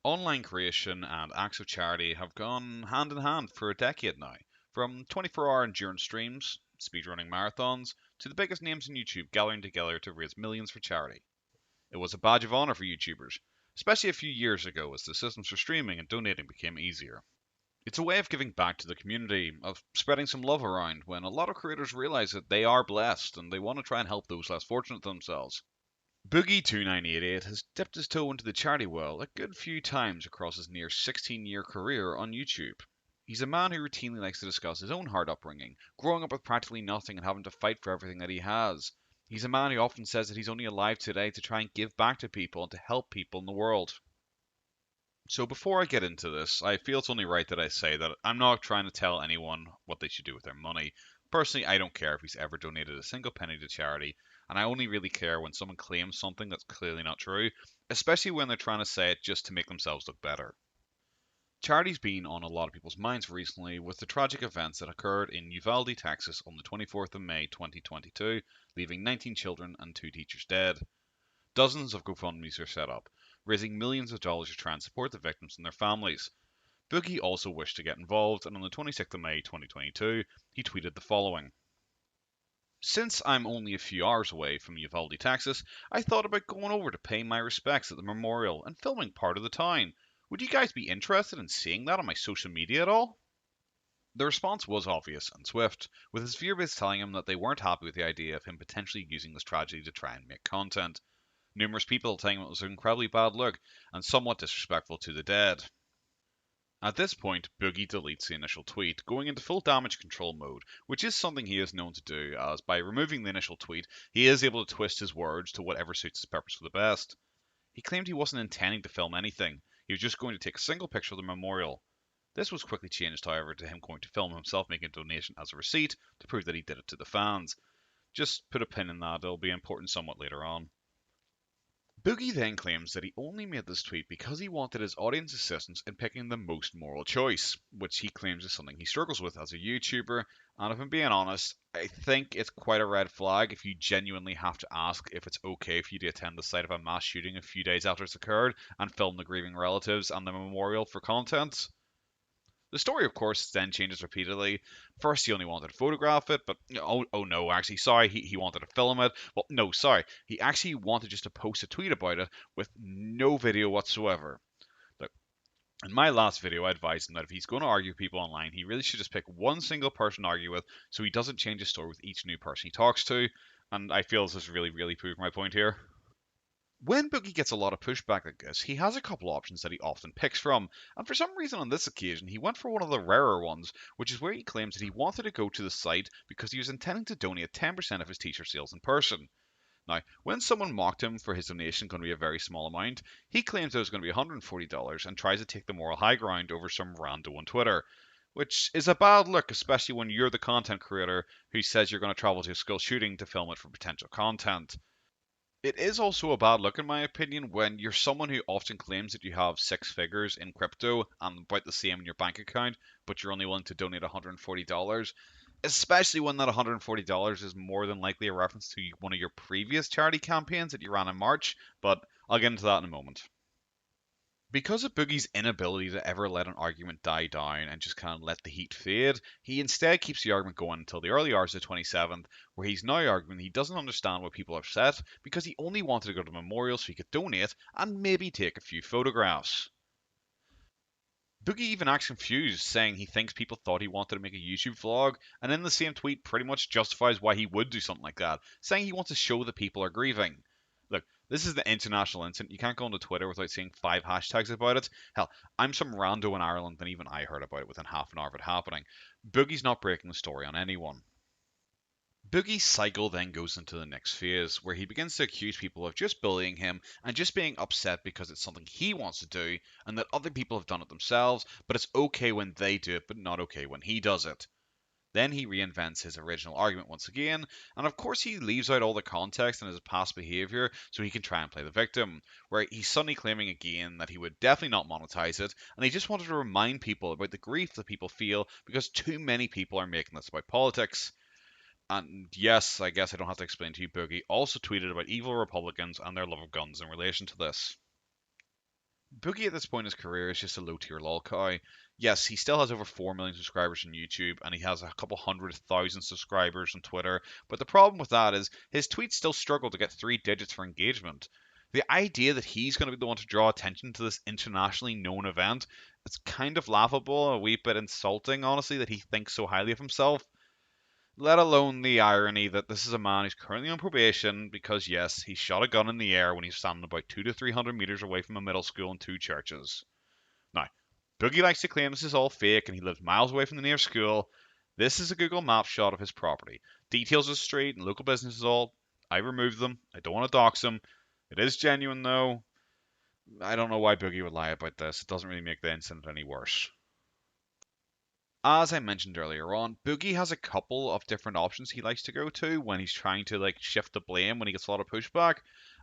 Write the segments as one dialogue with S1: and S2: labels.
S1: Online creation and acts of charity have gone hand in hand for a decade now, from 24-hour endurance streams, speedrunning marathons, to the biggest names in YouTube gathering together to raise millions for charity. It was a badge of honor for YouTubers, especially a few years ago as the systems for streaming and donating became easier. It's a way of giving back to the community, of spreading some love around when a lot of creators realize that they are blessed and they want to try and help those less fortunate themselves. Boogie2988 has dipped his toe into the charity well a good few times across his near 16-year career on YouTube. He's a man who routinely likes to discuss his own hard upbringing, growing up with practically nothing and having to fight for everything that he has. He's a man who often says that he's only alive today to try and give back to people and to help people in the world. So before I get into this, I feel it's only right that I say that I'm not trying to tell anyone what they should do with their money. Personally, I don't care if he's ever donated a single penny to charity, and I only really care when someone claims something that's clearly not true, especially when they're trying to say it just to make themselves look better. Charity's been on a lot of people's minds recently with the tragic events that occurred in Uvalde, Texas on the 24th of May 2022, leaving 19 children and 2 teachers dead. Dozens of GoFundMes are set up, raising millions of dollars to try and support the victims and their families. Boogie also wished to get involved, and on the 26th of May 2022, he tweeted the following: Since I'm only a few hours away from Uvalde, Texas, I thought about going over to pay my respects at the memorial and filming part of the town. Would you guys be interested in seeing that on my social media at all? The response was obvious and swift, with his viewer base telling him that they weren't happy with the idea of him potentially using this tragedy to try and make content. Numerous people telling him it was an incredibly bad look and somewhat disrespectful to the dead. At this point, Boogie deletes the initial tweet, going into full damage control mode, which is something he is known to do, as by removing the initial tweet, he is able to twist his words to whatever suits his purpose for the best. He claimed he wasn't intending to film anything, he was just going to take a single picture of the memorial. This was quickly changed, however, to him going to film himself making a donation as a receipt to prove that he did it to the fans. Just put a pin in that, it'll be important somewhat later on. Boogie then claims that he only made this tweet because he wanted his audience assistance in picking the most moral choice, which he claims is something he struggles with as a YouTuber. And if I'm being honest, I think it's quite a red flag if you genuinely have to ask if it's okay for you to attend the site of a mass shooting a few days after it's occurred and film the grieving relatives and the memorial for content. The story, of course, then changes repeatedly. First, he only wanted to photograph it, but oh no, actually, sorry, he wanted to film it. Well, no, sorry, he actually wanted just to post a tweet about it with no video whatsoever. Look, in my last video, I advised him that if he's going to argue with people online, he really should just pick one single person to argue with so he doesn't change his story with each new person he talks to. And I feel this has really proved my point here. When Boogie gets a lot of pushback like this, he has a couple options that he often picks from, and for some reason on this occasion he went for one of the rarer ones, which is where he claims that he wanted to go to the site because he was intending to donate 10% of his t-shirt sales in person. Now, when someone mocked him for his donation going to be a very small amount, he claims it was going to be $140 and tries to take the moral high ground over some rando on Twitter. Which is a bad look, especially when you're the content creator who says you're going to travel to a school shooting to film it for potential content. It is also a bad look, in my opinion, when you're someone who often claims that you have 6 figures in crypto and about the same in your bank account, but you're only willing to donate $140, especially when that $140 is more than likely a reference to one of your previous charity campaigns that you ran in March, but I'll get into that in a moment. Because of Boogie's inability to ever let an argument die down and just kind of let the heat fade, he instead keeps the argument going until the early hours of the 27th, where he's now arguing he doesn't understand why people are upset because he only wanted to go to the memorial so he could donate and maybe take a few photographs. Boogie even acts confused, saying he thinks people thought he wanted to make a YouTube vlog, and in the same tweet pretty much justifies why he would do something like that, saying he wants to show that people are grieving. Look, this is the international incident. You can't go onto Twitter without seeing 5 hashtags about it. Hell, I'm some rando in Ireland and even I heard about it within half an hour of it happening. Boogie's not breaking the story on anyone. Boogie's cycle then goes into the next phase, where he begins to accuse people of just bullying him and just being upset because it's something he wants to do, and that other people have done it themselves, but it's okay when they do it, but not okay when he does it. Then he reinvents his original argument once again, and of course he leaves out all the context and his past behaviour so he can try and play the victim, where he's suddenly claiming again that he would definitely not monetize it, and he just wanted to remind people about the grief that people feel because too many people are making this about politics. And yes, I guess I don't have to explain to you, Boogie also tweeted about evil Republicans and their love of guns in relation to this. Boogie at this point in his career is just a low tier lol cow. Yes, he still has over 4 million subscribers on YouTube and he has a couple 100,000 subscribers on Twitter. But the problem with that is his tweets still struggle to get 3 digits for engagement. The idea that he's going to be the one to draw attention to this internationally known event, it's kind of laughable, a wee bit insulting, honestly, that he thinks so highly of himself. Let alone the irony that this is a man who's currently on probation because, yes, he shot a gun in the air when he's standing about 200 to 300 meters away from a middle school and 2 churches. Now, Boogie likes to claim this is all fake and he lives miles away from the nearest school. This is a Google Maps shot of his property. Details of the street and local businesses all. I removed them. I don't want to dox him. It is genuine though. I don't know why Boogie would lie about this. It doesn't really make the incident any worse. As I mentioned earlier on, Boogie has a couple of different options he likes to go to when he's trying to like shift the blame when he gets a lot of pushback.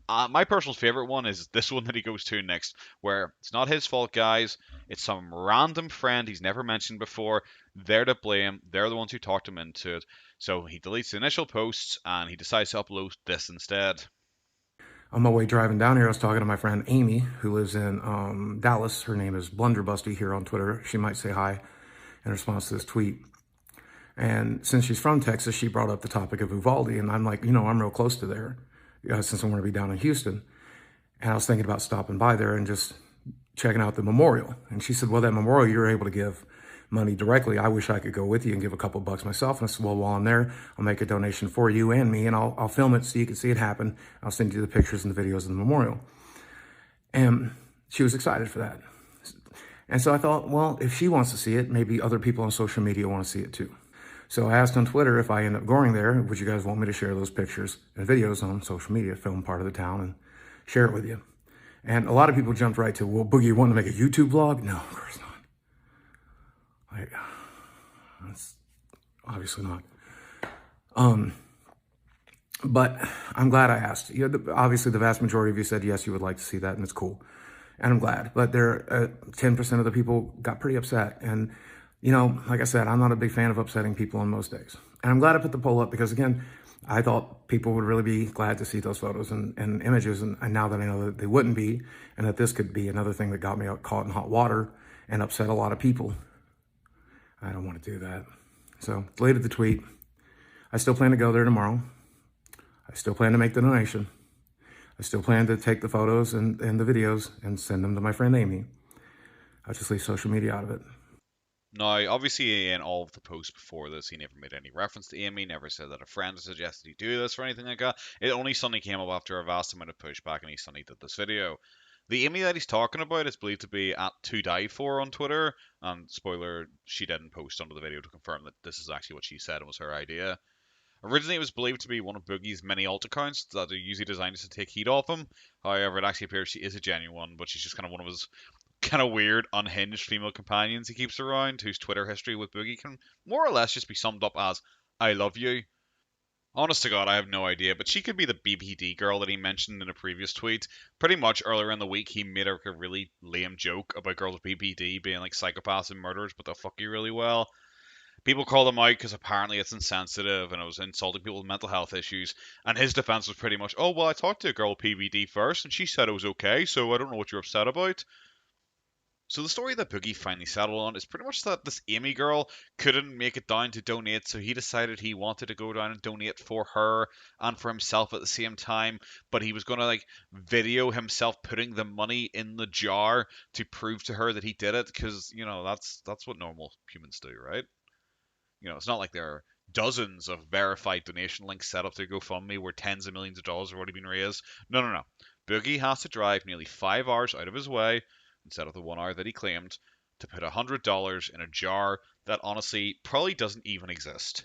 S1: My personal favorite one is this one that he goes to next, where it's not his fault, guys. It's some random friend he's never mentioned before. They're to blame. They're the ones who talked him into it. So he deletes the initial posts and he decides to upload this instead.
S2: On my way driving down here, I was talking to my friend Amy, who lives in Dallas. Her name is Blunderbusty here on Twitter. She might say hi in response to this tweet. And since she's from Texas, she brought up the topic of Uvalde. And I'm like, I'm real close to there since I'm going to be down in Houston. And I was thinking about stopping by there and just checking out the memorial. And she said, well, that memorial, you're able to give money directly. I wish I could go with you and give a couple bucks myself. And I said, well, while I'm there, I'll make a donation for you and me, and I'll film it so you can see it happen. I'll send you the pictures and the videos of the memorial. And she was excited for that. And so I thought, well, if she wants to see it, maybe other people on social media want to see it too. So I asked on Twitter if I end up going there, would you guys want me to share those pictures and videos on social media, film part of the town and share it with you? And a lot of people jumped right to, well, Boogie, you want to make a YouTube vlog? No, of course not. Like, that's obviously not. But I'm glad I asked. Obviously, the vast majority of you said yes, you would like to see that, and it's cool. And I'm glad. But 10% of the people got pretty upset. And, like I said, I'm not a big fan of upsetting people on most days. And I'm glad I put the poll up because, again, I thought people would really be glad to see those photos and images. And now that I know that they wouldn't be, and that this could be another thing that got me caught in hot water and upset a lot of people, I don't want to do that. So deleted the tweet. I still plan to go there tomorrow. I still plan to make the donation. I still plan to take the photos and the videos and send them to my friend Amy. I'll just leave social media out of it.
S1: Now, obviously, in all of the posts before this, he never made any reference to Amy, never said that a friend suggested he do this or anything like that. It only suddenly came up after a vast amount of pushback and he suddenly did this video. The Amy that he's talking about is believed to be at to die for on Twitter. And spoiler, she didn't post under the video to confirm that this is actually what she said and was her idea. Originally, it was believed to be one of Boogie's many alt accounts that are usually designed to take heat off him. However, it actually appears she is a genuine one, but she's just kind of one of his kind of weird, unhinged female companions he keeps around, whose Twitter history with Boogie can more or less just be summed up as "I love you." Honest to God, I have no idea, but she could be the BPD girl that he mentioned in a previous tweet. Pretty much earlier in the week, he made a really lame joke about girls with BPD being like psychopaths and murderers, but they'll fuck you really well. People call them out because apparently it's insensitive and it was insulting people with mental health issues. And his defense was pretty much, oh, well, I talked to a girl with PBD first and she said it was okay, so I don't know what you're upset about. So the story that Boogie finally settled on is pretty much that this Amy girl couldn't make it down to donate, so he decided he wanted to go down and donate for her and for himself at the same time, but he was gonna like video himself putting the money in the jar to prove to her that he did it, because that's what normal humans do, right? It's not like there are dozens of verified donation links set up to GoFundMe where tens of millions of dollars have already been raised. No, no, no. Boogie has to drive nearly 5 hours out of his way, instead of the 1 hour that he claimed, to put $100 in a jar that honestly probably doesn't even exist.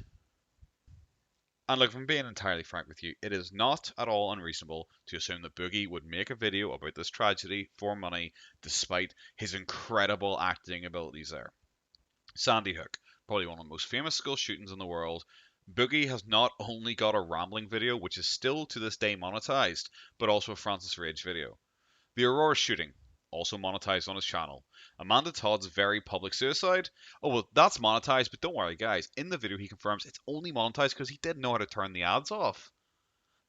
S1: And look, if I'm being entirely frank with you, it is not at all unreasonable to assume that Boogie would make a video about this tragedy for money, despite his incredible acting abilities there. Sandy Hook, probably one of the most famous school shootings in the world. Boogie has not only got a rambling video, which is still to this day monetized, but also a Francis Rage video. The Aurora shooting, also monetized on his channel. Amanda Todd's very public suicide. Oh, well, that's monetized, but don't worry, guys. In the video, he confirms it's only monetized because he didn't know how to turn the ads off.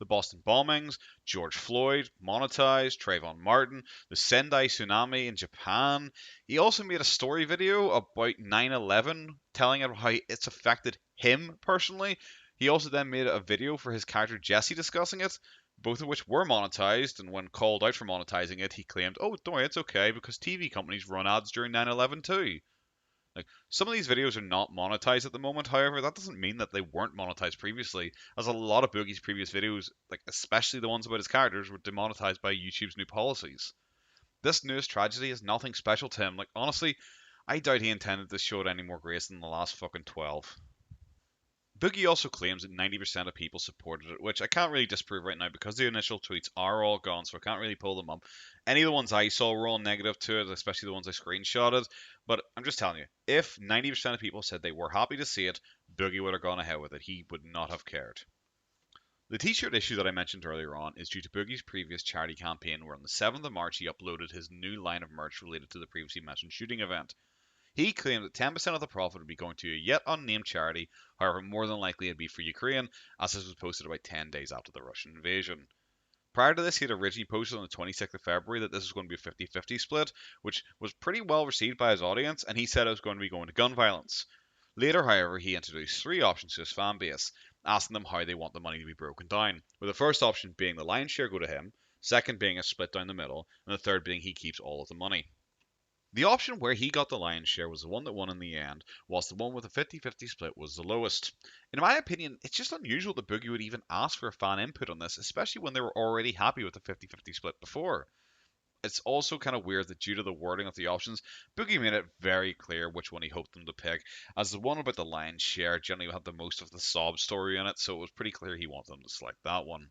S1: the Boston bombings, George Floyd, monetized, Trayvon Martin, the Sendai tsunami in Japan. He also made a story video about 9/11, telling about how it's affected him personally. He also then made a video for his character Jesse discussing it, both of which were monetized, and when called out for monetizing it, he claimed, "Oh, don't worry, it's okay because TV companies run ads during 9/11 too." Like, some of these videos are not monetized at the moment, however, that doesn't mean that they weren't monetized previously, as a lot of Boogie's previous videos, like especially the ones about his characters, were demonetized by YouTube's new policies. This newest tragedy is nothing special to him. Like, honestly, I doubt he intended to show it any more grace than the last fucking 12. Boogie also claims that 90% of people supported it, which I can't really disprove right now because the initial tweets are all gone, so I can't really pull them up. Any of the ones I saw were all negative to it, especially the ones I screenshotted. But I'm just telling you, if 90% of people said they were happy to see it, Boogie would have gone ahead with it. He would not have cared. The t-shirt issue that I mentioned earlier on is due to Boogie's previous charity campaign, where on the 7th of March he uploaded his new line of merch related to the previously mentioned shooting event. He claimed that 10% of the profit would be going to a yet unnamed charity, however, more than likely it'd be for Ukraine, as this was posted about 10 days after the Russian invasion. Prior to this, he had originally posted on the 26th of February that this was going to be a 50-50 split, which was pretty well received by his audience, and he said it was going to be going to gun violence. Later, however, he introduced three options to his fan base, asking them how they want the money to be broken down, with the first option being the lion's share go to him, second being a split down the middle, and the third being he keeps all of the money. The option where he got the lion's share was the one that won in the end, whilst the one with a 50-50 split was the lowest. In my opinion, it's just unusual that Boogie would even ask for fan input on this, especially when they were already happy with the 50-50 split before. It's also kind of weird that due to the wording of the options, Boogie made it very clear which one he hoped them to pick, as the one about the lion's share generally had the most of the sob story in it, so it was pretty clear he wanted them to select that one.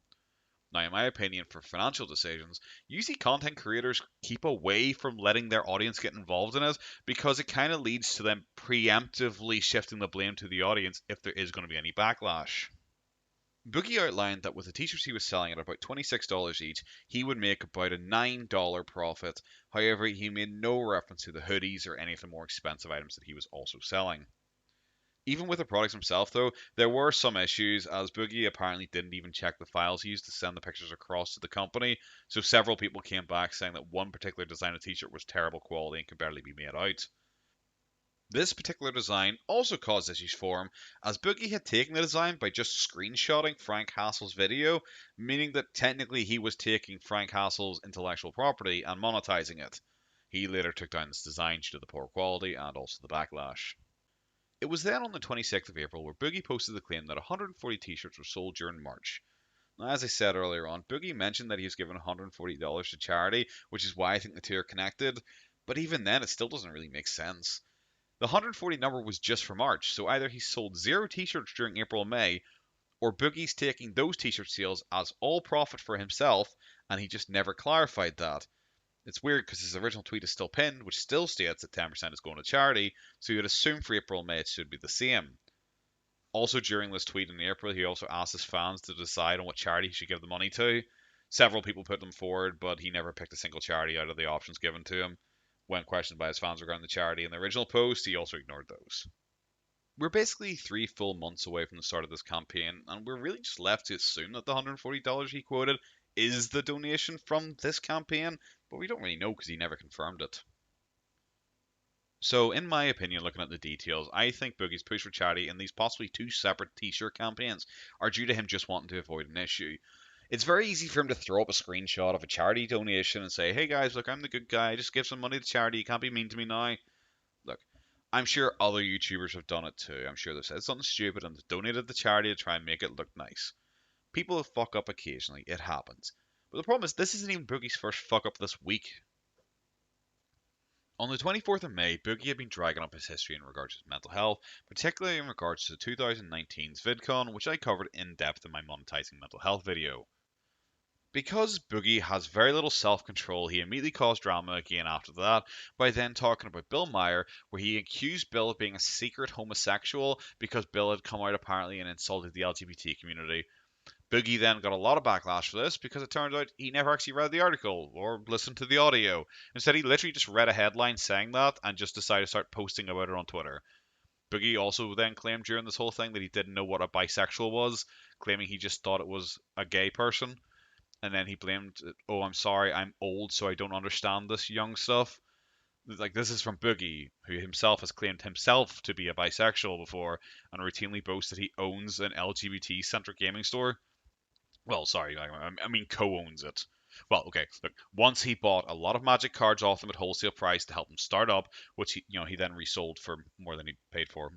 S1: Now, in my opinion, for financial decisions, usually content creators keep away from letting their audience get involved in it because it kind of leads to them preemptively shifting the blame to the audience if there is going to be any backlash. Boogie outlined that with the t-shirts he was selling at about $26 each, he would make about a $9 profit. However, he made no reference to the hoodies or any of the more expensive items that he was also selling. Even with the products himself, though, there were some issues, as Boogie apparently didn't even check the files used to send the pictures across to the company, so several people came back saying that one particular design of t-shirt was terrible quality and could barely be made out. This particular design also caused issues for him, as Boogie had taken the design by just screenshotting Frank Hassel's video, meaning that technically he was taking Frank Hassel's intellectual property and monetizing it. He later took down this design due to the poor quality and also the backlash. It was then on the 26th of April where Boogie posted the claim that 140 t-shirts were sold during March. Now, as I said earlier on, Boogie mentioned that he was given $140 to charity, which is why I think the two are connected, but even then it still doesn't really make sense. The 140 number was just for March, so either he sold zero t-shirts during April and May, or Boogie's taking those t-shirt sales as all profit for himself, and he just never clarified that. It's weird because his original tweet is still pinned, which still states that 10% is going to charity, so you'd assume for April and May it should be the same. Also, during this tweet in April, he also asked his fans to decide on what charity he should give the money to. Several people put them forward, but he never picked a single charity out of the options given to him. When questioned by his fans regarding the charity in the original post, he also ignored those. We're basically 3 full months away from the start of this campaign, and we're really just left to assume that the $140 he quoted is the donation from this campaign, but we don't really know because he never confirmed it. So, in my opinion, looking at the details, I think Boogie's push for charity in these possibly two separate t-shirt campaigns are due to him just wanting to avoid an issue. It's very easy for him to throw up a screenshot of a charity donation and say, "Hey guys, look, I'm the good guy, just give some money to charity, you can't be mean to me now." Look, I'm sure other YouTubers have done it too. I'm sure they've said something stupid and donated the charity to try and make it look nice. People fuck up occasionally, it happens. But the problem is, this isn't even Boogie's first fuck up this week. On the 24th of May, Boogie had been dragging up his history in regards to his mental health, particularly in regards to 2019's VidCon, which I covered in depth in my monetizing mental health video. Because Boogie has very little self-control, he immediately caused drama again after that by then talking about Bill Maher, where he accused Bill of being a secret homosexual because Bill had come out apparently and insulted the LGBT community. Boogie then got a lot of backlash for this because it turned out he never actually read the article or listened to the audio. Instead, he literally just read a headline saying that and just decided to start posting about it on Twitter. Boogie also then claimed during this whole thing that he didn't know what a bisexual was, claiming he just thought it was a gay person. And then he blamed, oh, I'm sorry, I'm old, so I don't understand this young stuff. Like, this is from Boogie, who himself has claimed himself to be a bisexual before and routinely boasts that he owns an LGBT centric gaming store. Well, sorry, I mean co-owns it. Well, okay, look, once he bought a lot of magic cards off them at wholesale price to help him start up, which he then resold for more than he paid for.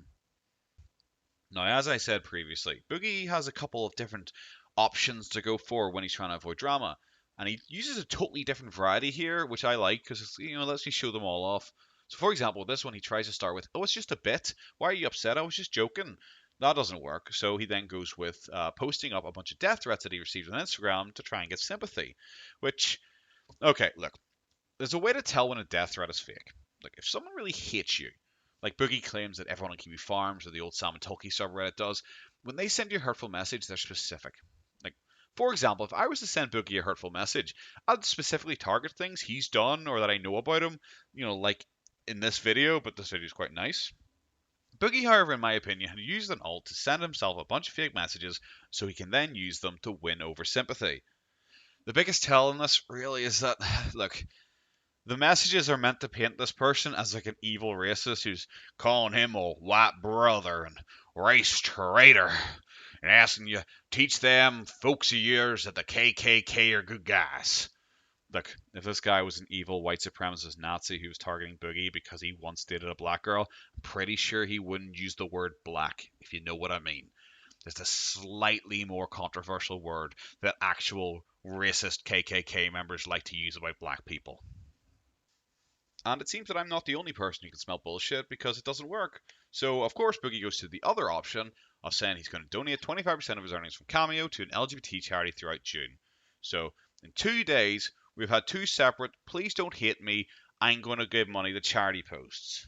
S1: Now, as I said previously, Boogie has a couple of different options to go for when he's trying to avoid drama, and he uses a totally different variety here, which I like because lets me show them all off. So, for example, this one he tries to start with, "Oh, it's just a bit. Why are you upset? I was just joking." That doesn't work, so he then goes with posting up a bunch of death threats that he received on Instagram to try and get sympathy. Which, okay, look, there's a way to tell when a death threat is fake. Like, if someone really hates you, like Boogie claims that everyone on Kiwi Farms or the old Sam and Tulky subreddit does, when they send you a hurtful message, they're specific. Like, for example, if I was to send Boogie a hurtful message, I'd specifically target things he's done or that I know about him, like in this video, but this video is quite nice. Boogie, however, in my opinion, had used an alt to send himself a bunch of fake messages so he can then use them to win over sympathy. The biggest tell in this really is that, look, the messages are meant to paint this person as like an evil racist who's calling him a white brother and race traitor and asking you teach them folks of yours that the KKK are good guys. Look, if this guy was an evil white supremacist Nazi who was targeting Boogie because he once dated a black girl, I'm pretty sure he wouldn't use the word black, if you know what I mean. It's a slightly more controversial word that actual racist KKK members like to use about black people. And it seems that I'm not the only person who can smell bullshit because it doesn't work. So, of course, Boogie goes to the other option of saying he's going to donate 25% of his earnings from Cameo to an LGBT charity throughout June. So, in 2 days, we've had two separate, please don't hate me, I'm going to give money to charity posts.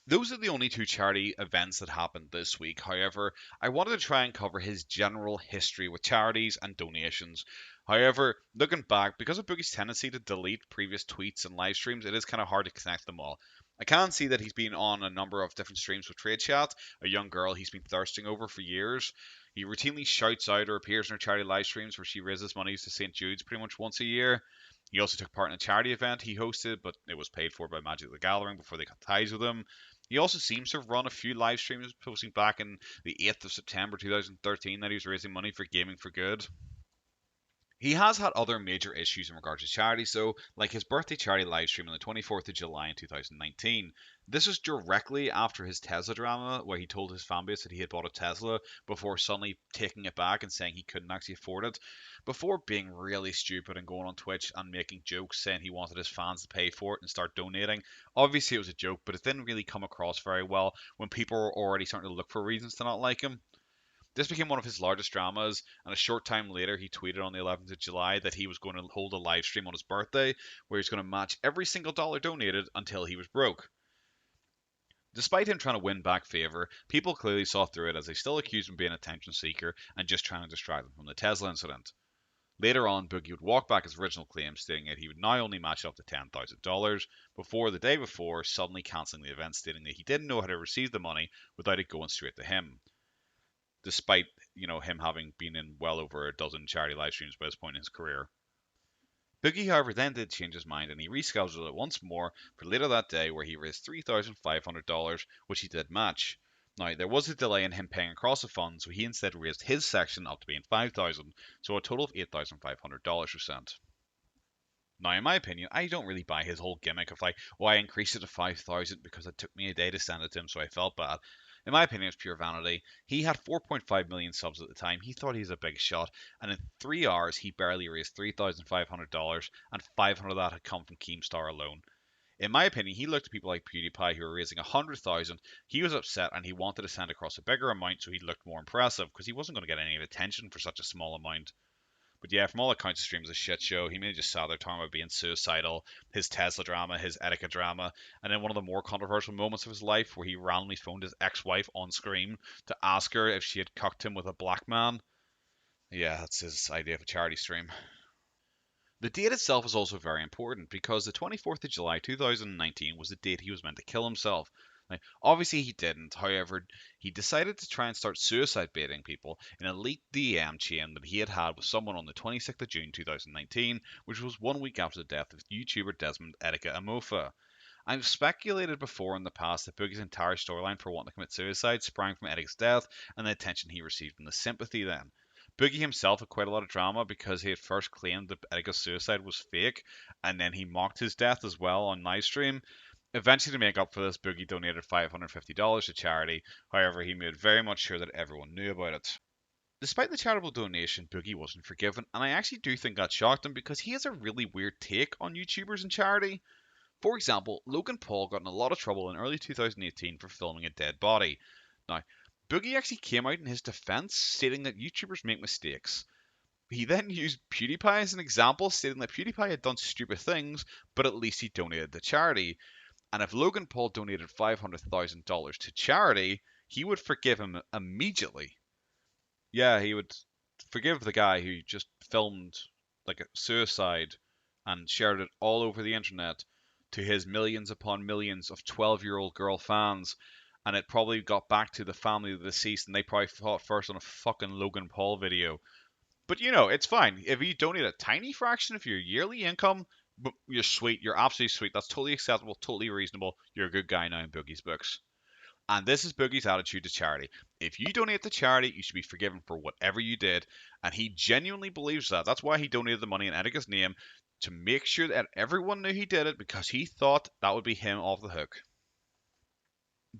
S1: Those are the only two charity events that happened this week. However, I wanted to try and cover his general history with charities and donations. However, looking back, because of Boogie's tendency to delete previous tweets and live streams, it is kind of hard to connect them all. I can see that he's been on a number of different streams with Trade Chat, a young girl he's been thirsting over for years. He routinely shouts out or appears in her charity live streams where she raises money to St. Jude's pretty much once a year. He also took part in a charity event he hosted, but it was paid for by Magic the Gathering before they cut ties with him. He also seems to have run a few live streams, posting back in the 8th of September 2013 that he was raising money for Gaming for Good. He has had other major issues in regards to charity, so like his birthday charity livestream on the 24th of July in 2019. This was directly after his Tesla drama, where he told his fanbase that he had bought a Tesla before suddenly taking it back and saying he couldn't actually afford it, before being really stupid and going on Twitch and making jokes saying he wanted his fans to pay for it and start donating. Obviously, it was a joke, but it didn't really come across very well when people were already starting to look for reasons to not like him. This became one of his largest dramas, and a short time later, he tweeted on the 11th of July that he was going to hold a live stream on his birthday where he's going to match every single dollar donated until he was broke. Despite him trying to win back favor, people clearly saw through it as they still accused him of being an attention seeker and just trying to distract him from the Tesla incident. Later on, Boogie would walk back his original claim, stating that he would now only match up to $10,000, before the day before suddenly cancelling the event, stating that he didn't know how to receive the money without it going straight to him, despite him having been in well over a dozen charity live streams by this point in his career. Boogie, however, then did change his mind and he rescheduled it once more for later that day, where he raised $3,500, which he did match. Now, there was a delay in him paying across the funds, so he instead raised his section up to being $5,000, so a total of $8,500 was sent. Now, in my opinion, I don't really buy his whole gimmick of like, oh, I increased it to 5,000 because it took me a day to send it to him, so I felt bad. In my opinion, it's pure vanity. He had 4.5 million subs at the time. He thought he was a big shot, and in 3 hours, he barely raised $3,500, and 500 of that had come from Keemstar alone. In my opinion, he looked at people like PewDiePie who were raising 100,000. He was upset, and he wanted to send across a bigger amount so he looked more impressive because he wasn't going to get any attention for such a small amount. But yeah, from all accounts, the stream was a shit show. He mainly just sat there talking about being suicidal, his Tesla drama, his etiquette drama, and then one of the more controversial moments of his life where he randomly phoned his ex-wife on screen to ask her if she had cucked him with a black man. Yeah, that's his idea of a charity stream. The date itself is also very important because the 24th of July 2019 was the date he was meant to kill himself. Now, obviously he didn't. However, he decided to try and start suicide baiting people in a leaked DM chain that he had had with someone on the 26th of June 2019, which was 1 week after the death of YouTuber Desmond Etika Amofa. I've speculated before in the past that Boogie's entire storyline for wanting to commit suicide sprang from Etika's death and the attention he received and the sympathy then. Boogie himself had quite a lot of drama because he had first claimed that Etika's suicide was fake, and then he mocked his death as well on livestream. Eventually, to make up for this, Boogie donated $550 to charity. However, he made very much sure that everyone knew about it. Despite the charitable donation, Boogie wasn't forgiven, and I actually do think that shocked him because he has a really weird take on YouTubers and charity. For example, Logan Paul got in a lot of trouble in early 2018 for filming a dead body. Now, Boogie actually came out in his defense, stating that YouTubers make mistakes. He then used PewDiePie as an example, stating that PewDiePie had done stupid things, but at least he donated to charity. And if Logan Paul donated $500,000 to charity, he would forgive him immediately. Yeah, he would forgive the guy who just filmed like a suicide and shared it all over the internet to his millions upon millions of 12-year-old girl fans. And it probably got back to the family of the deceased, and they probably thought first on a fucking Logan Paul video. But it's fine. If you donate a tiny fraction of your yearly income, but you're sweet. You're absolutely sweet. That's totally acceptable, totally reasonable. You're a good guy now in Boogie's books. And this is Boogie's attitude to charity. If you donate to charity, you should be forgiven for whatever you did. And he genuinely believes that. That's why he donated the money in Etika's name, to make sure that everyone knew he did it, because he thought that would be him off the hook.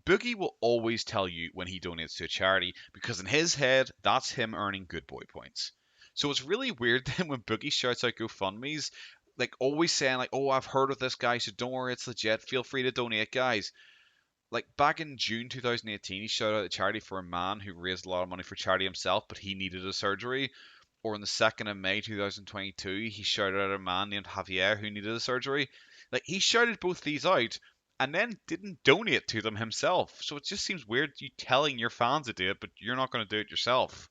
S1: Boogie will always tell you when he donates to a charity because in his head, that's him earning good boy points. So it's really weird then when Boogie shouts out GoFundMes, like always saying like, "Oh, I've heard of this guy, so don't worry, it's legit. Feel free to donate, guys." Like back in June 2018, he shouted out a charity for a man who raised a lot of money for charity himself, but he needed a surgery. Or on the 2nd of May 2022, he shouted out a man named Javier who needed a surgery. Like he shouted both these out and then didn't donate to them himself. So it just seems weird you telling your fans to do it, but you're not going to do it yourself.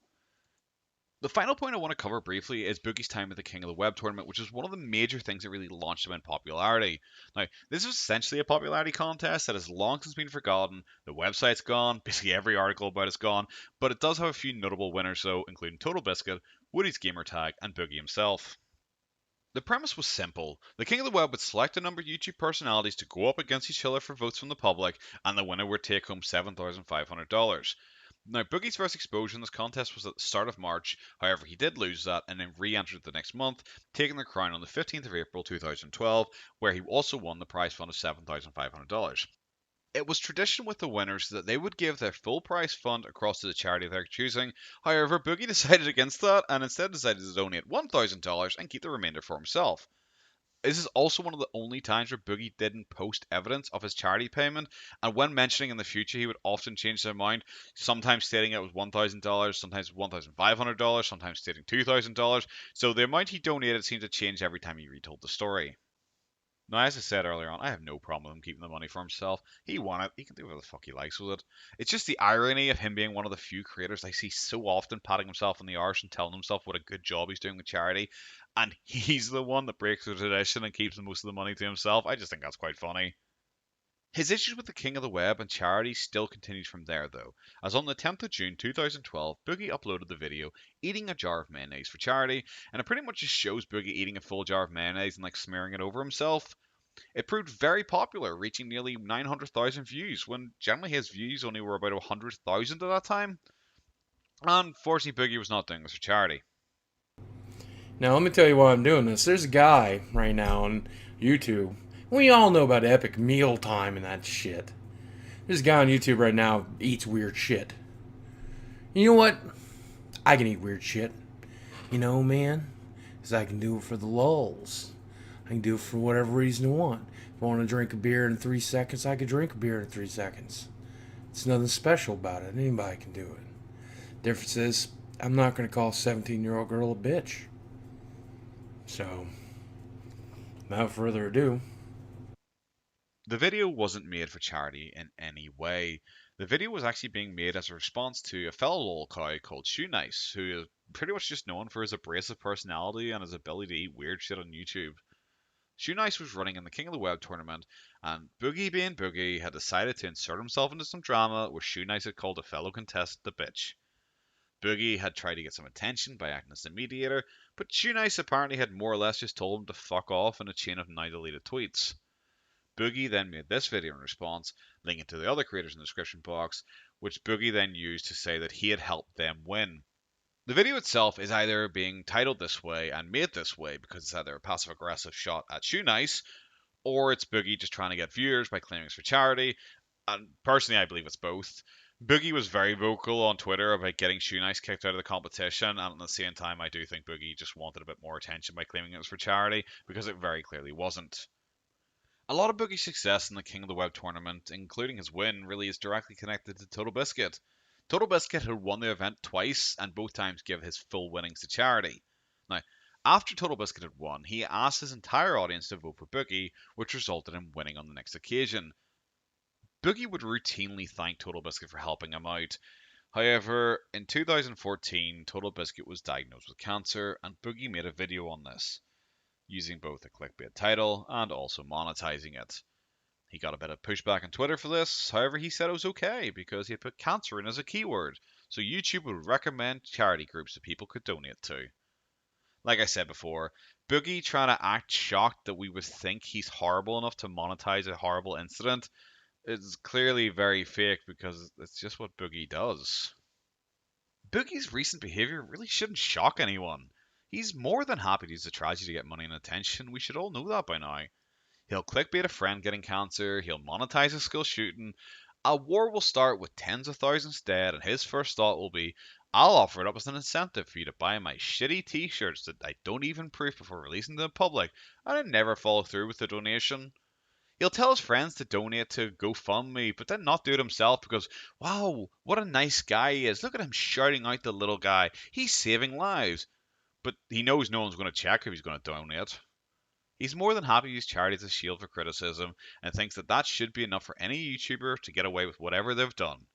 S1: The final point I want to cover briefly is Boogie's time at the King of the Web tournament, which is one of the major things that really launched him in popularity. Now, this was essentially a popularity contest that has long since been forgotten. The website's gone, basically every article about it's gone, but it does have a few notable winners, though, including TotalBiscuit, Woody's Gamertag, and Boogie himself. The premise was simple. The King of the Web would select a number of YouTube personalities to go up against each other for votes from the public, and the winner would take home $7,500. Now, Boogie's first exposure in this contest was at the start of March, however, he did lose that and then re entered the next month, taking the crown on the 15th of April 2012, where he also won the prize fund of $7,500. It was tradition with the winners that they would give their full prize fund across to the charity of their choosing. However, Boogie decided against that and instead decided to donate $1,000 and keep the remainder for himself. This is also one of the only times where Boogie didn't post evidence of his charity payment, and when mentioning in the future, he would often change the amount, sometimes stating it was $1,000, sometimes $1,500, sometimes stating $2,000. So the amount he donated seemed to change every time he retold the story. Now, as I said earlier on, I have no problem with him keeping the money for himself. He won it. He can do whatever the fuck he likes with it. It's just the irony of him being one of the few creators I see so often patting himself on the arse and telling himself what a good job he's doing with charity, and he's the one that breaks the tradition and keeps most of the money to himself. I just think that's quite funny. His issues with the King of the Web and charity still continued from there, though, as on the 10th of June 2012, Boogie uploaded the video eating a jar of mayonnaise for charity, and it pretty much just shows Boogie eating a full jar of mayonnaise and like smearing it over himself. It proved very popular, reaching nearly 900,000 views, when generally his views only were about 100,000 at that time. Unfortunately, Boogie was not doing this for charity.
S2: Now, let me tell you why I'm doing this. There's a guy right now on YouTube. We all know about Epic Meal Time and that shit. There's a guy on YouTube right now who eats weird shit. You know what? I can eat weird shit. You know, man? Because I can do it for the lulls. I can do it for whatever reason I want. If I want to drink a beer in 3 seconds, I can drink a beer in 3 seconds. It's nothing special about it. Anybody can do it. Difference is, I'm not going to call a 17-year-old girl a bitch. So, without further ado,
S1: The video wasn't made for charity in any way. The video was actually being made as a response to a fellow lol cow called Shoenice, who is pretty much just known for his abrasive personality and his ability to eat weird shit on YouTube. Shoenice was running in the King of the Web tournament, and Boogie being Boogie had decided to insert himself into some drama where Shoenice had called a fellow contestant a bitch. Boogie had tried to get some attention by acting as the mediator, but Shoenice apparently had more or less just told him to fuck off in a chain of now deleted tweets. Boogie then made this video in response, linking to the other creators in the description box, which Boogie then used to say that he had helped them win. The video itself is either being titled this way and made this way because it's either a passive aggressive shot at Shoenice, or it's Boogie just trying to get viewers by claiming it's for charity. And personally, I believe it's both. Boogie was very vocal on Twitter about getting Shoenice kicked out of the competition, and at the same time, I do think Boogie just wanted a bit more attention by claiming it was for charity because it very clearly wasn't. A lot of Boogie's success in the King of the Web tournament, including his win, really is directly connected to TotalBiscuit. TotalBiscuit had won the event twice and both times gave his full winnings to charity. Now, after TotalBiscuit had won, he asked his entire audience to vote for Boogie, which resulted in winning on the next occasion. Boogie would routinely thank TotalBiscuit for helping him out. However, in 2014, TotalBiscuit was diagnosed with cancer, and Boogie made a video on this, using both a clickbait title and also monetizing it. He got a bit of pushback on Twitter for this, however, he said it was okay because he had put cancer in as a keyword, so YouTube would recommend charity groups that people could donate to. Like I said before, Boogie trying to act shocked that we would think he's horrible enough to monetize a horrible incident is clearly very fake because it's just what Boogie does. Boogie's recent behavior really shouldn't shock anyone. He's more than happy to use the tragedy to get money and attention. We should all know that by now. He'll clickbait a friend getting cancer, he'll monetize his skill shooting. A war will start with tens of thousands dead, and his first thought will be, I'll offer it up as an incentive for you to buy my shitty t-shirts that I don't even proof before releasing to the public, and I never follow through with the donation. He'll tell his friends to donate to GoFundMe, but then not do it himself because, wow, what a nice guy he is. Look at him shouting out the little guy. He's saving lives. But he knows no one's going to check if he's going to donate. He's more than happy to use charity as a shield for criticism and thinks that that should be enough for any YouTuber to get away with whatever they've done.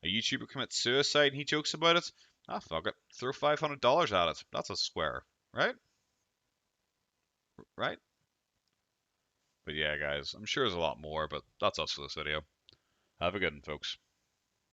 S1: A YouTuber commits suicide and he jokes about it. Ah, fuck it. Throw $500 at it. That's a square. Right? Right? But yeah, guys, I'm sure there's a lot more, but that's us for this video. Have a good one, folks.